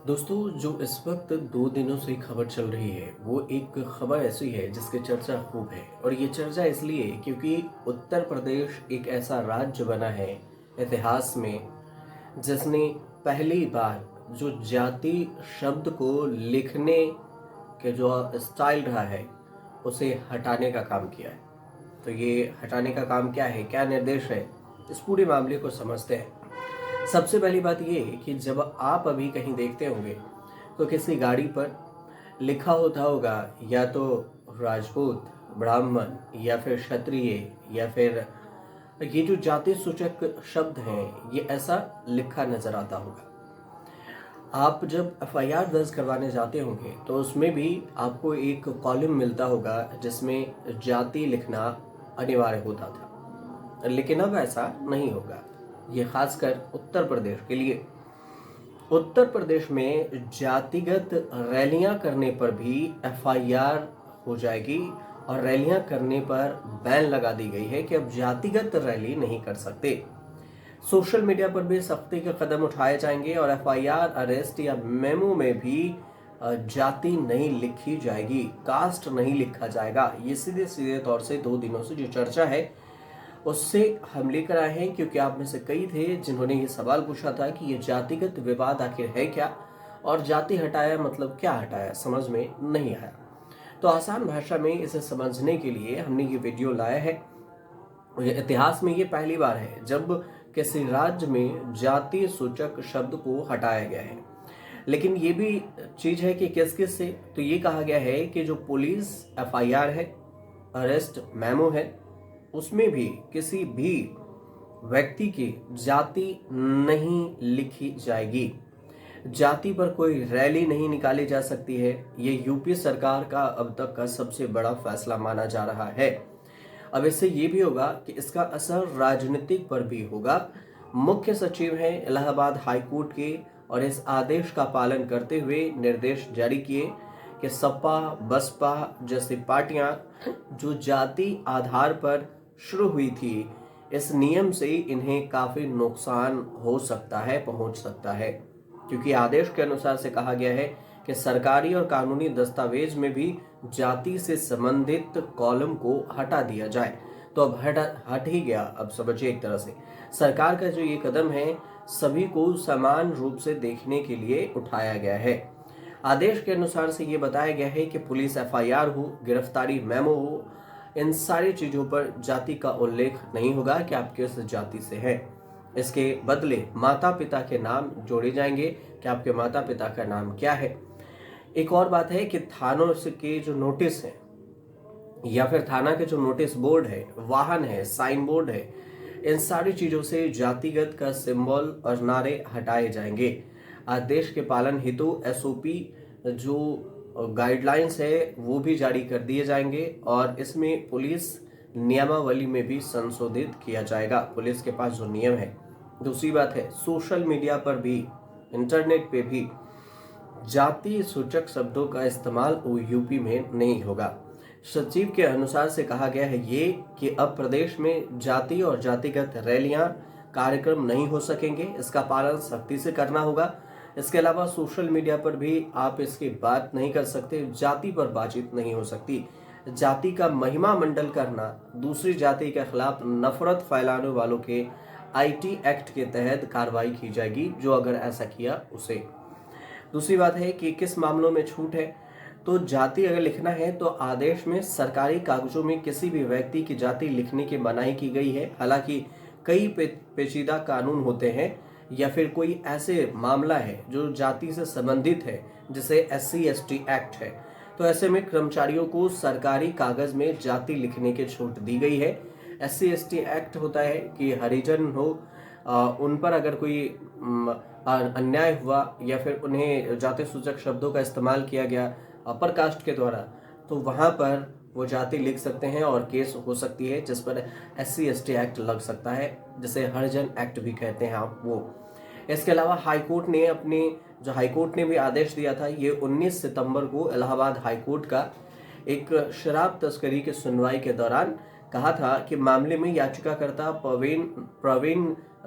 दोस्तों, जो इस वक्त 2 दिनों से खबर चल रही है वो एक खबर ऐसी है जिसकी चर्चा खूब है। और ये चर्चा इसलिए क्योंकि उत्तर प्रदेश एक ऐसा राज्य बना है इतिहास में जिसने पहली बार जो जाति शब्द को लिखने के जो स्टाइल रहा है उसे हटाने का काम किया है। तो ये हटाने का काम क्या है, क्या निर्देश है, इस पूरे मामले को समझते हैं। सबसे पहली बात ये है कि जब आप अभी कहीं देखते होंगे तो किसी गाड़ी पर लिखा होता होगा या तो राजपूत, ब्राह्मण या फिर क्षत्रिय या फिर ये जो जाति सूचक शब्द हैं ये ऐसा लिखा नजर आता होगा। आप जब एफआईआर दर्ज करवाने जाते होंगे तो उसमें भी आपको एक कॉलम मिलता होगा जिसमें जाति लिखना अनिवार्य होता था, लेकिन अब ऐसा नहीं होगा। ये खासकर उत्तर प्रदेश के लिए। उत्तर प्रदेश में जातिगत रैलियां करने पर भी एफआईआर हो जाएगी और रैलियां करने पर बैन लगा दी गई है कि अब जातिगत रैली नहीं कर सकते। सोशल मीडिया पर भी सख्ती के कदम उठाए जाएंगे और एफआईआर, अरेस्ट या मेमो में भी जाति नहीं लिखी जाएगी, कास्ट नहीं लिखा जाएगा। ये सीधे सीधे तौर से 2 दिनों से जो चर्चा है उससे हम लेकर आए हैं, क्योंकि आप में से कई थे जिन्होंने ये सवाल पूछा था कि ये जातिगत विवाद आखिर है क्या और जाति हटाया मतलब क्या हटाया, समझ में नहीं आया। तो आसान भाषा में इसे समझने के लिए हमने ये वीडियो लाया है। इतिहास में ये पहली बार है जब किसी राज्य में जाति सूचक शब्द को हटाया गया है। लेकिन ये भी चीज है कि किस किस से, तो ये कहा गया है कि जो पुलिस एफआईआर है, अरेस्ट मेमो है, उसमें भी किसी भी व्यक्ति की जाति नहीं लिखी जाएगी। जाति पर कोई रैली नहीं निकाली जा सकती है। ये यूपी सरकार का अब तक का सबसे बड़ा फैसला माना जा रहा है। अब इससे ये भी होगा कि इसका असर राजनीतिक पर भी होगा। मुख्य सचिव हैं इलाहाबाद हाईकोर्ट के और इस आदेश का पालन करते हुए निर्देश जारी किए कि सपा बसपा जैसी पार्टियां जो जाति आधार पर शुरू हुई थी, इस नियम से इन्हें काफी नुकसान हो सकता है, पहुंच सकता है। क्योंकि आदेश के अनुसार से कहा गया है कि सरकारी और कानूनी दस्तावेज में भी जाति से संबंधित कॉलम को हटा दिया जाए। तो अब हट ही गया। अब समझिए, एक तरह से सरकार का जो ये कदम है सभी को समान रूप से देखने के लिए उठाया गया है। आदेश के अनुसार से ये बताया गया है कि पुलिस एफआईआर हो, गिरफ्तारी मेमो हो, इन सारी चीजों पर जाति का उल्लेख नहीं होगा कि आप किस जाति से हैं। इसके बदले माता पिता के नाम जोड़े जाएंगे कि आपके माता पिता का नाम क्या है। एक और बात है कि थानों के जो नोटिस है या फिर थाना के जो नोटिस बोर्ड है, वाहन है, साइन बोर्ड है, इन सारी चीजों से जातिगत का सिंबल और नारे हटाए जाएंगे। आदेश के पालन हेतु एसओपी जो गाइडलाइंस है वो भी जारी कर दिए जाएंगे और इसमें पुलिस नियमावली में भी संशोधित किया जाएगा, पुलिस के पास जो नियम है। दूसरी बात है, सोशल मीडिया पर भी, इंटरनेट पे भी जाति सूचक शब्दों का इस्तेमाल यूपी में नहीं होगा। सचिव के अनुसार से कहा गया है ये कि अब प्रदेश में जाति और जातिगत रैलियां, कार्यक्रम नहीं हो सकेंगे। इसका पालन सख्ती से करना होगा। इसके अलावा सोशल मीडिया पर भी आप इसकी बात नहीं कर सकते, जाति पर बातचीत नहीं हो सकती। जाति का महिमा मंडल करना, दूसरी जाति के खिलाफ नफरत फैलाने वालों के आईटी एक्ट के तहत कार्रवाई की जाएगी, जो अगर ऐसा किया उसे। दूसरी बात है कि किस मामलों में छूट है। तो जाति अगर लिखना है तो आदेश में सरकारी कागजों में किसी भी व्यक्ति की जाति लिखने की मनाही की गई है। हालांकि कई पेचीदा कानून होते हैं या फिर कोई ऐसे मामला है जो जाति से संबंधित है, जैसे एससी एसटी एक्ट है, तो ऐसे में कर्मचारियों को सरकारी कागज में जाति लिखने की छूट दी गई है। एससी एसटी एक्ट होता है कि हरिजन हो, उन पर अगर कोई अन्याय हुआ या फिर उन्हें जाति सूचक शब्दों का इस्तेमाल किया गया अपर कास्ट के द्वारा, तो वहां पर वो जाति लिख सकते हैं और केस हो सकती है जिस पर एससी एसटी एक्ट लग सकता है, जिसे हरिजन एक्ट भी कहते हैं आप वो। इसके अलावा हाईकोर्ट ने भी आदेश दिया था, ये 19 सितंबर को इलाहाबाद हाईकोर्ट का एक शराब तस्करी की सुनवाई के दौरान कहा था कि मामले में याचिकाकर्ता प्रवीण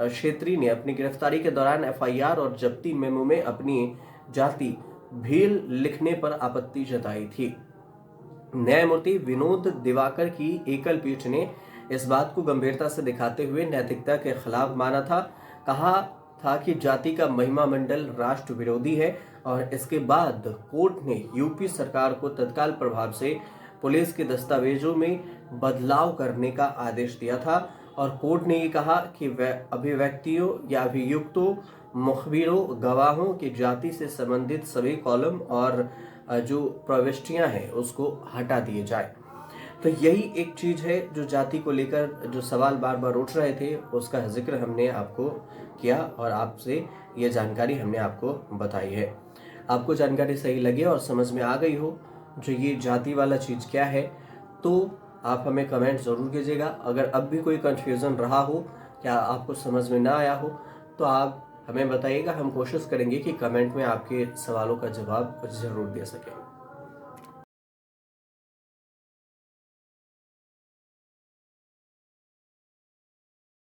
क्षेत्री ने अपनी गिरफ्तारी के दौरान एफआईआर और जब्ती मेमो में अपनी जाति भील लिखने पर आपत्ति जताई थी। न्यायमूर्ति विनोद दिवाकर की एकल पीठ ने इस बात को गंभीरता से दिखाते हुए नैतिकता के खिलाफ माना था। कहा था कि जाति का महिमा मंडल राष्ट्र विरोधी है और इसके बाद कोर्ट ने यूपी सरकार को तत्काल प्रभाव से पुलिस के दस्तावेजों में बदलाव करने का आदेश दिया था और कोर्ट ने ये कहा कि अभिव्यक्तियों या अभियुक्तों, मुखबिरों, गवाहों की जाति से संबंधित सभी कॉलम और जो प्रविष्टियां हैं उसको हटा दिए जाए। तो यही एक चीज है जो जाति को लेकर जो सवाल बार बार उठ रहे थे उसका जिक्र हमने आपको किया और आपसे ये जानकारी हमने आपको बताई है। आपको जानकारी सही लगे और समझ में आ गई हो जो ये जाति वाला चीज क्या है, तो आप हमें कमेंट जरूर कीजिएगा। अगर अब भी कोई कंफ्यूजन रहा हो, क्या आपको समझ में ना आया हो, तो आप हमें बताइएगा। हम कोशिश करेंगे कि कमेंट में आपके सवालों का जवाब जरूर दे सकें।